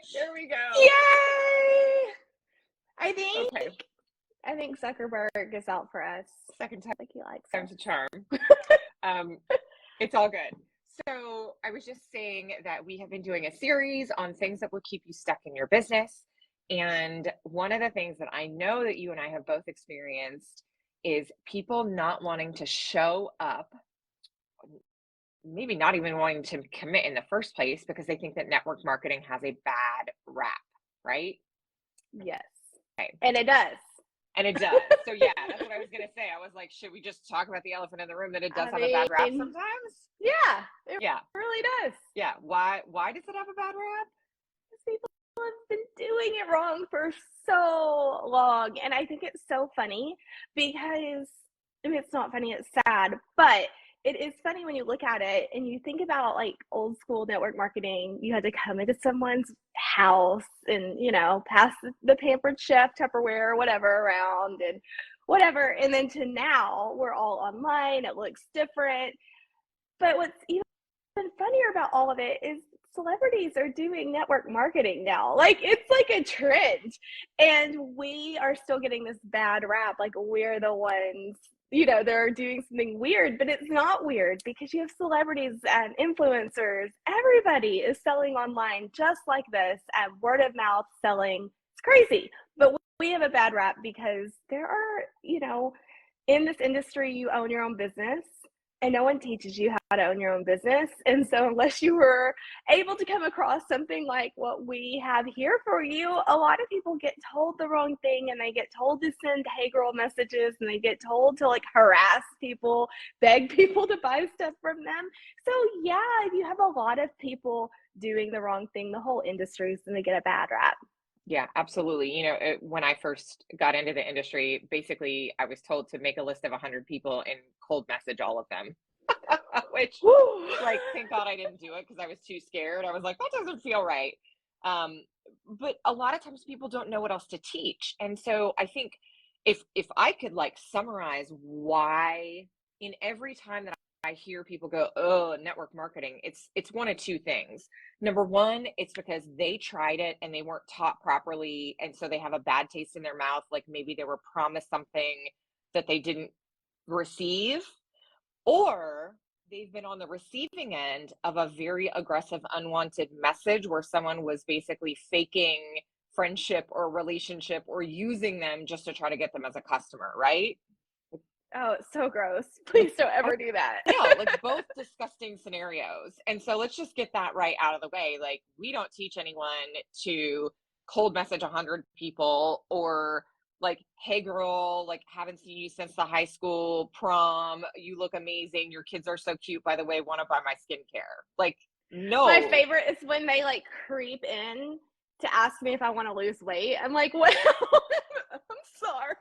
Here we go. Yay! I think Zuckerberg is out for us. Second time. Like he likes Time's us. a charm. It's all good. So I was just saying that we have been doing a series on things that will keep you stuck in your business. And one of the things that I know that you and I have both experienced is people not wanting to show up, maybe not even wanting to commit in the first place because they think that network marketing has a bad rap, right? Yes. Okay. And it does. And it does. So yeah, that's what I was going to say. I was like, should we just talk about the elephant in the room that it does have a bad rap sometimes? Yeah, it really does. Yeah. Why does it have a bad rap? Because people have been doing it wrong for so long. And I think it's so funny because, I mean, it's not funny, it's sad, but it is funny when you look at it and you think about like old school network marketing. You had to come into someone's house and, you know, pass the Pampered Chef Tupperware or whatever around and whatever. And then to now we're all online. It looks different. But what's even funnier about all of it is celebrities are doing network marketing now. Like it's like a trend. And we are still getting this bad rap. Like we're the ones, you know, they're doing something weird, but it's not weird because you have celebrities and influencers. Everybody is selling online just like this and word of mouth selling. It's crazy. But we have a bad rap because there are, you know, in this industry, you own your own business. And no one teaches you how to own your own business. And so unless you were able to come across something like what we have here for you, a lot of people get told the wrong thing and they get told to send hey girl messages and they get told to like harass people, beg people to buy stuff from them. So yeah, if you have a lot of people doing the wrong thing, the whole industry is going to get a bad rap. Yeah, absolutely. You know, when I first got into the industry, basically I was told to make a list of 100 people and cold message all of them, which like, thank God I didn't do it because I was too scared. I was like, that doesn't feel right. But a lot of times people don't know what else to teach. And so I think if I could like summarize why in every time that I hear people go, oh, network marketing, it's one of two things. Number one, it's because they tried it and they weren't taught properly. And so they have a bad taste in their mouth. Like maybe they were promised something that they didn't receive, or they've been on the receiving end of a very aggressive, unwanted message where someone was basically faking friendship or relationship or using them just to try to get them as a customer, right? Oh, it's so gross. Please don't ever do that. No, like both disgusting scenarios. And so let's just get that right out of the way. Like we don't teach anyone to cold message 100 people or like, hey girl, like haven't seen you since the high school prom. You look amazing. Your kids are so cute. By the way, want to buy my skincare? Like, no. My favorite is when they like creep in to ask me if I want to lose weight. I'm like, well, I'm sorry.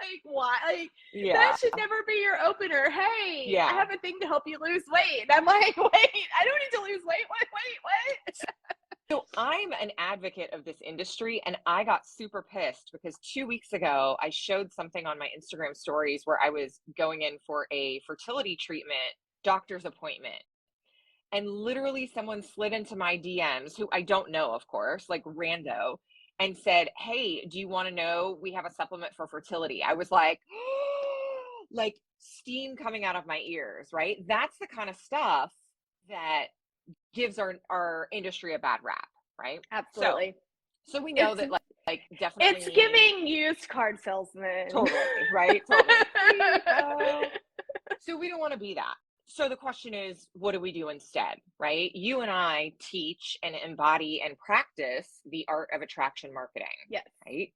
Like, why? Like, that should never be your opener. Hey, I have a thing to help you lose weight. And I'm like, wait, I don't need to lose weight. Wait. So I'm an advocate of this industry, and I got super pissed because 2 weeks ago, I showed something on my Instagram stories where I was going in for a fertility treatment, doctor's appointment. And literally someone slid into my DMs, who I don't know, of course, like rando, and said, hey, do you want to know we have a supplement for fertility? I was like, like steam coming out of my ears, right? That's the kind of stuff that gives our industry a bad rap, right? Absolutely. So we know that like definitely it's giving used card salesman. Totally, right? Totally. So we don't want to be that. So the question is, what do we do instead, right? You and I teach and embody and practice the art of attraction marketing. Yes. Right?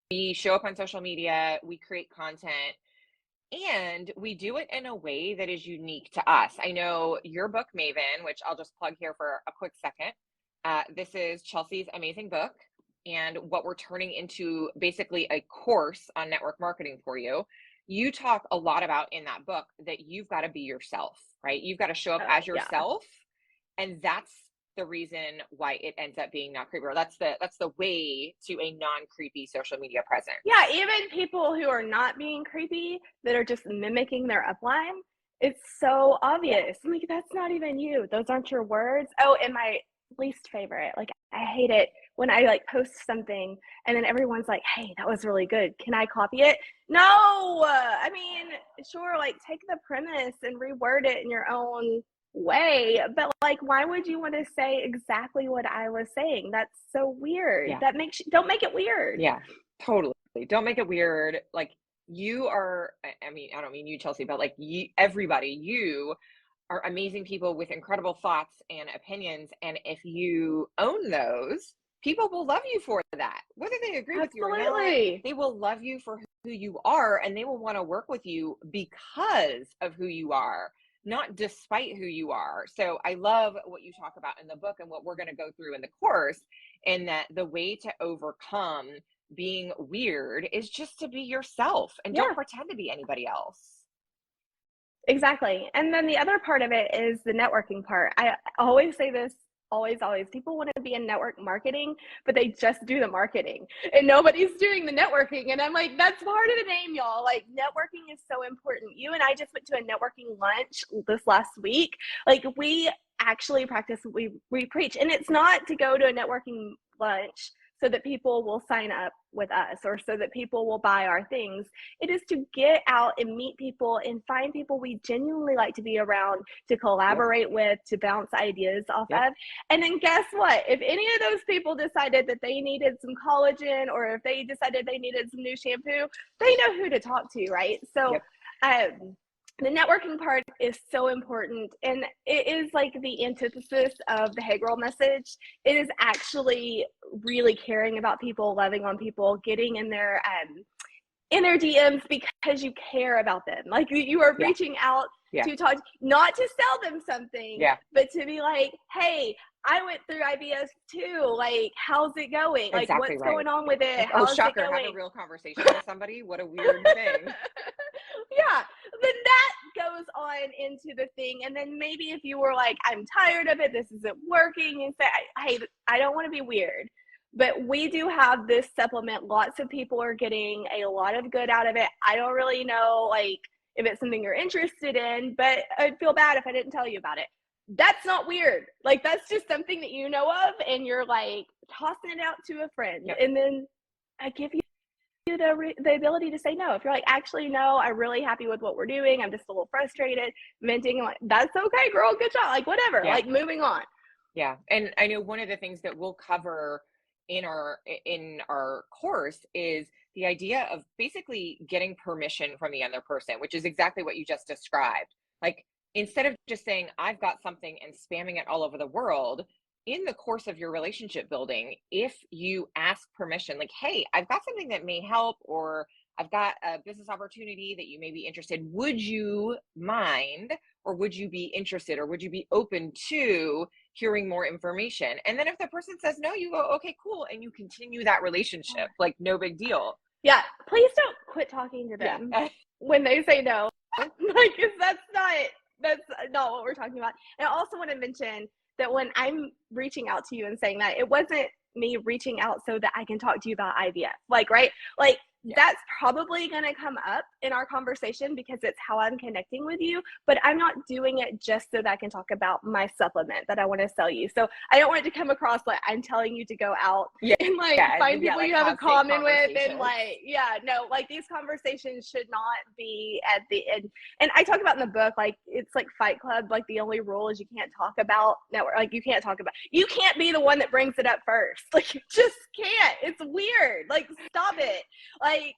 We show up on social media, we create content, and we do it in a way that is unique to us. I know your book, Maven, which I'll just plug here for a quick second. This is Chelsea's amazing book, and what we're turning into basically a course on network marketing for you. You talk a lot about in that book that you've got to be yourself, right? You've got to show up as yourself. Yeah. And that's the reason why it ends up being not creepy. Or that's the way to a non-creepy social media presence. Yeah, even people who are not being creepy, that are just mimicking their upline, it's so obvious. I'm like, that's not even you. Those aren't your words. Oh, and my least favorite. Like, I hate it when I like post something and then everyone's like, hey, that was really good. Can I copy it? No. I mean, sure, like take the premise and reword it in your own way, but like, why would you want to say exactly what I was saying? That's so weird. Yeah. That don't make it weird. Yeah, totally. Don't make it weird. Like you are, I mean, I don't mean you, Chelsea, but like everybody, you are amazing people with incredible thoughts and opinions. And if you own those, people will love you for that. Whether they agree with you or not, they will love you for who you are, and they will want to work with you because of who you are, not despite who you are. So I love what you talk about in the book and what we're going to go through in the course, and that the way to overcome being weird is just to be yourself and don't pretend to be anybody else. Exactly. And then the other part of it is the networking part. I always say this, always, people want to be in network marketing, but they just do the marketing and nobody's doing the networking. And I'm like, that's part of the name, y'all. Like, networking is so important. You and I just went to a networking lunch this last week. Like, we actually practice what we preach. And it's not to go to a networking lunch so that people will sign up with us or so that people will buy our things. It is to get out and meet people and find people we genuinely like to be around, to collaborate with, to bounce ideas off of. And then guess what? If any of those people decided that they needed some collagen, or if they decided they needed some new shampoo, they know who to talk to, right? So the networking part is so important, and it is like the antithesis of the Hey Girl message. It is actually really caring about people, loving on people, getting in their DMs because you care about them. Like, you are reaching out to talk, not to sell them something, but to be like, hey, I went through IBS too. Like, how's it going? Like, what's going on with it? How's shocker, it going? have a real conversation with somebody. What a weird thing. Then that goes on into the thing. And then maybe if you were like, I'm tired of it, this isn't working, and say, hey, I don't want to be weird, but we do have this supplement. Lots of people are getting a lot of good out of it. I don't really know, like, if it's something you're interested in, but I'd feel bad if I didn't tell you about it. That's not weird. Like, that's just something that you know of, and you're like tossing it out to a friend. And then I give you the ability to say no. If you're like, actually, no, I'm really happy with what we're doing, I'm just a little frustrated, venting, like, that's okay, girl, good job, like, whatever, like, moving on. And I know one of the things that we'll cover in our course is the idea of basically getting permission from the other person, which is exactly what you just described. Like, instead of just saying, I've got something and spamming it all over the world, in the course of your relationship building, if you ask permission, like, hey, I've got something that may help, or I've got a business opportunity that you may be interested, would you mind, or would you be interested, or would you be open to hearing more information? And then if the person says no, you go, okay, cool, and you continue that relationship, like, no big deal. Please don't quit talking to them when they say no. Like, that's not what we're talking about. And I also want to mention that when I'm reaching out to you and saying that, it wasn't me reaching out so that I can talk to you about IVF. Like, right? Like, that's probably going to come up in our conversation because it's how I'm connecting with you, but I'm not doing it just so that I can talk about my supplement that I want to sell you. So I don't want it to come across like I'm telling you to go out and like find people you have a common with, and like, like, these conversations should not be at the end. And I talk about in the book, like, it's like Fight Club, like, the only rule is you can't talk about network, like, you can't be the one that brings it up first. Like, you just can't. It's weird. Like, stop it. Like,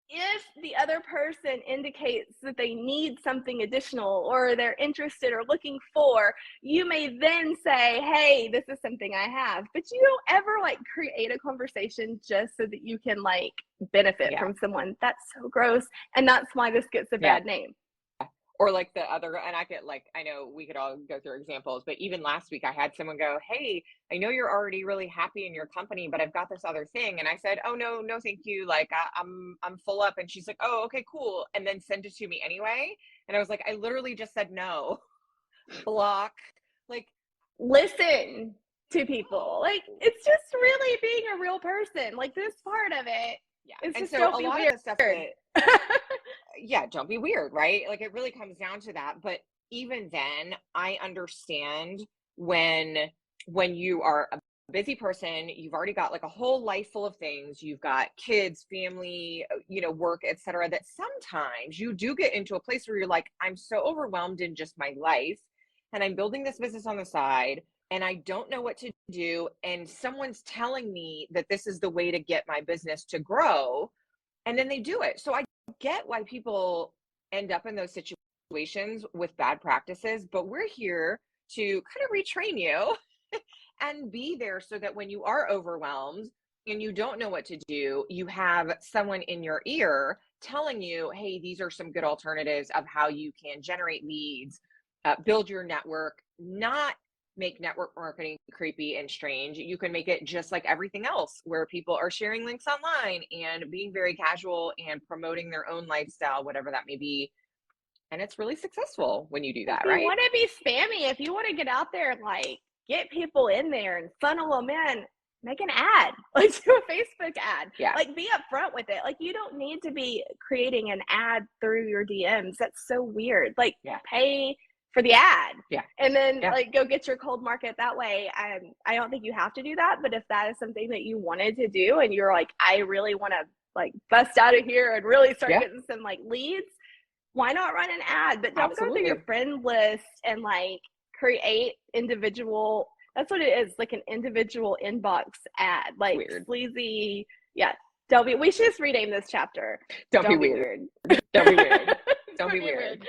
if the other person indicates that they need something additional, or they're interested or looking for, you may then say, hey, this is something I have. But you don't ever like create a conversation just so that you can like benefit from someone. That's so gross. And that's why this gets a bad name. Or like the other, and I know we could all go through examples, but even last week I had someone go, hey, I know you're already really happy in your company, but I've got this other thing. And I said, oh, no, thank you. Like, I'm full up. And she's like, oh, okay, cool. And then sent it to me anyway. And I was like, I literally just said no. Block. Like, listen to people. Like, it's just really being a real person. Like, this part of it. It's and just, so don't a be lot weird. of the stuff that, don't be weird, right? Like, it really comes down to that. But even then, I understand when you are a busy person, you've already got like a whole life full of things, you've got kids, family, work, etc., that sometimes you do get into a place where you're like, I'm so overwhelmed in just my life, and I'm building this business on the side, and I don't know what to do, and someone's telling me that this is the way to get my business to grow, and then they do it. So I get why people end up in those situations with bad practices, but we're here to kind of retrain you and be there so that when you are overwhelmed and you don't know what to do, you have someone in your ear telling you, hey, these are some good alternatives of how you can generate leads, build your network, not make network marketing creepy and strange. You can make it just like everything else, where people are sharing links online and being very casual and promoting their own lifestyle, whatever that may be. And it's really successful when you do that, right? If you want to be spammy, if you want to get out there and like get people in there and funnel them in, make an ad, like do a Facebook ad. Yeah. Like be upfront with it. Like you don't need to be creating an ad through your DMs. That's so weird. Like pay for the ad. Yeah. And then like go get your cold market that way. I don't think you have to do that, but if that is something that you wanted to do and you're like, I really want to like bust out of here and really start getting some like leads, why not run an ad? But don't go through your friend list and like create individual, that's what it is, like an individual inbox ad, like sleazy. We should just rename this chapter. Don't be weird. Don't be weird. Don't be weird.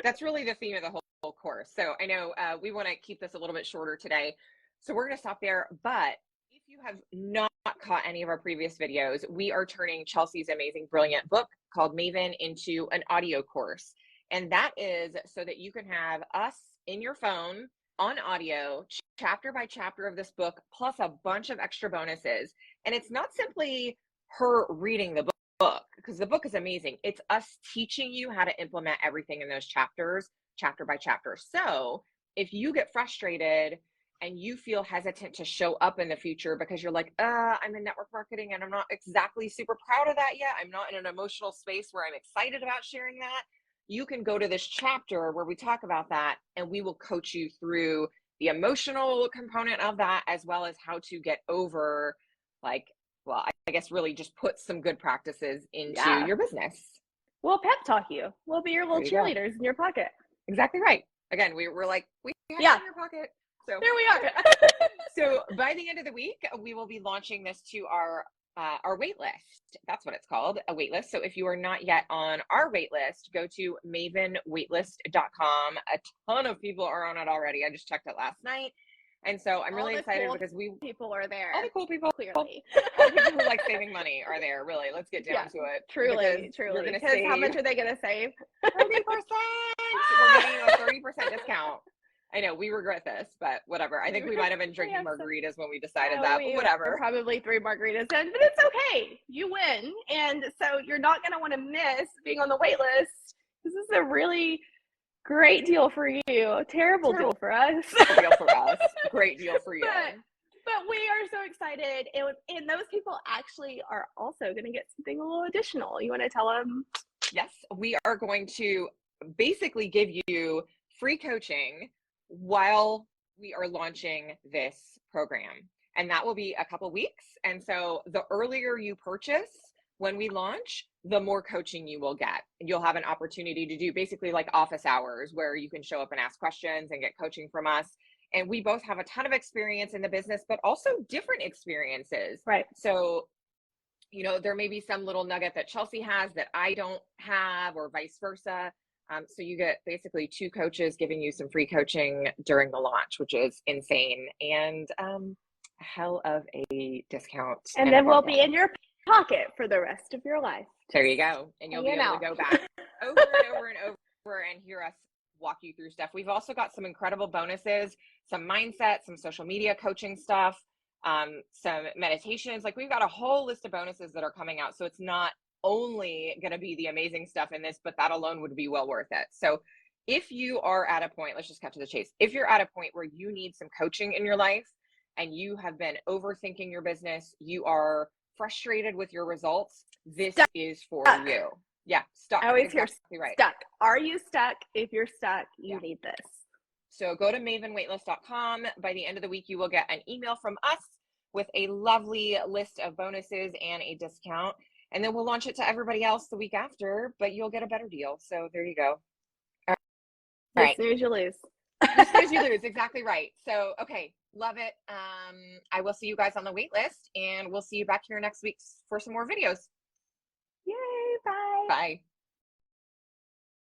That's really the theme of the whole course. So I know we want to keep this a little bit shorter today, so we're going to stop there. But if you have not caught any of our previous videos, we are turning Chelsea's amazing, brilliant book called Maven into an audio course. And that is so that you can have us in your phone on audio, chapter by chapter of this book, plus a bunch of extra bonuses. And it's not simply her reading the book, because the book is amazing. It's us teaching you how to implement everything in those chapters, chapter by chapter. So if you get frustrated and you feel hesitant to show up in the future because you're like, I'm in network marketing and I'm not exactly super proud of that yet, I'm not in an emotional space where I'm excited about sharing that, you can go to this chapter where we talk about that, and we will coach you through the emotional component of that, as well as how to get over, like, well, I guess really just put some good practices into your business. We'll pep talk you. We'll be your little cheerleaders in your pocket. Exactly right. Again, we're like, we have it in your pocket. So there we are. So by the end of the week, we will be launching this to our wait list. That's what it's called, a wait list. So if you are not yet on our wait list, go to mavenwaitlist.com. A ton of people are on it already. I just checked it last night. And so I'm really excited because people are there. All the cool people, clearly. All the people who like saving money are there. Really, let's get down to it. Truly. Because how much are they going to save? 30%. We're getting a 30% discount. I know we regret this, but whatever. I think we might have been drinking margaritas when we decided that, but whatever. Probably 3 margaritas in, but it's okay. You win. And so you're not going to want to miss being on the wait list. This is a really great deal for you. Terrible deal for us. Deal for us. Great deal for you. But we are so excited. And those people actually are also going to get something a little additional. You want to tell them? Yes, we are going to basically give you free coaching while we are launching this program. And that will be a couple weeks. And so the earlier you purchase when we launch, the more coaching you will get. You'll have an opportunity to do basically like office hours where you can show up and ask questions and get coaching from us. And we both have a ton of experience in the business, but also different experiences. Right. So, there may be some little nugget that Chelsea has that I don't have, or vice versa. So you get basically 2 coaches giving you some free coaching during the launch, which is insane, and a hell of a discount. And then we'll be in your pocket for the rest of your life. There you go. And you'll be able to go back over and over and over and hear us walk you through stuff. We've also got some incredible bonuses, some mindset, some social media coaching stuff, some meditations. Like, we've got a whole list of bonuses that are coming out. So it's not only going to be the amazing stuff in this, but that alone would be well worth it. So if you are at a point, let's just cut to the chase. If you're at a point where you need some coaching in your life and you have been overthinking your business, you are frustrated with your results, this is for you. Yeah, stuck. I always hear right. Stuck. Are you stuck? If you're stuck, you need this. So go to mavenwaitlist.com. By the end of the week, you will get an email from us with a lovely list of bonuses and a discount. And then we'll launch it to everybody else the week after, but you'll get a better deal. So there you go. All right. You snooze, you lose. You snooze, you lose. Exactly right. So, okay. Love it. I will see you guys on the wait list, and we'll see you back here next week for some more videos. Yay, bye. Bye.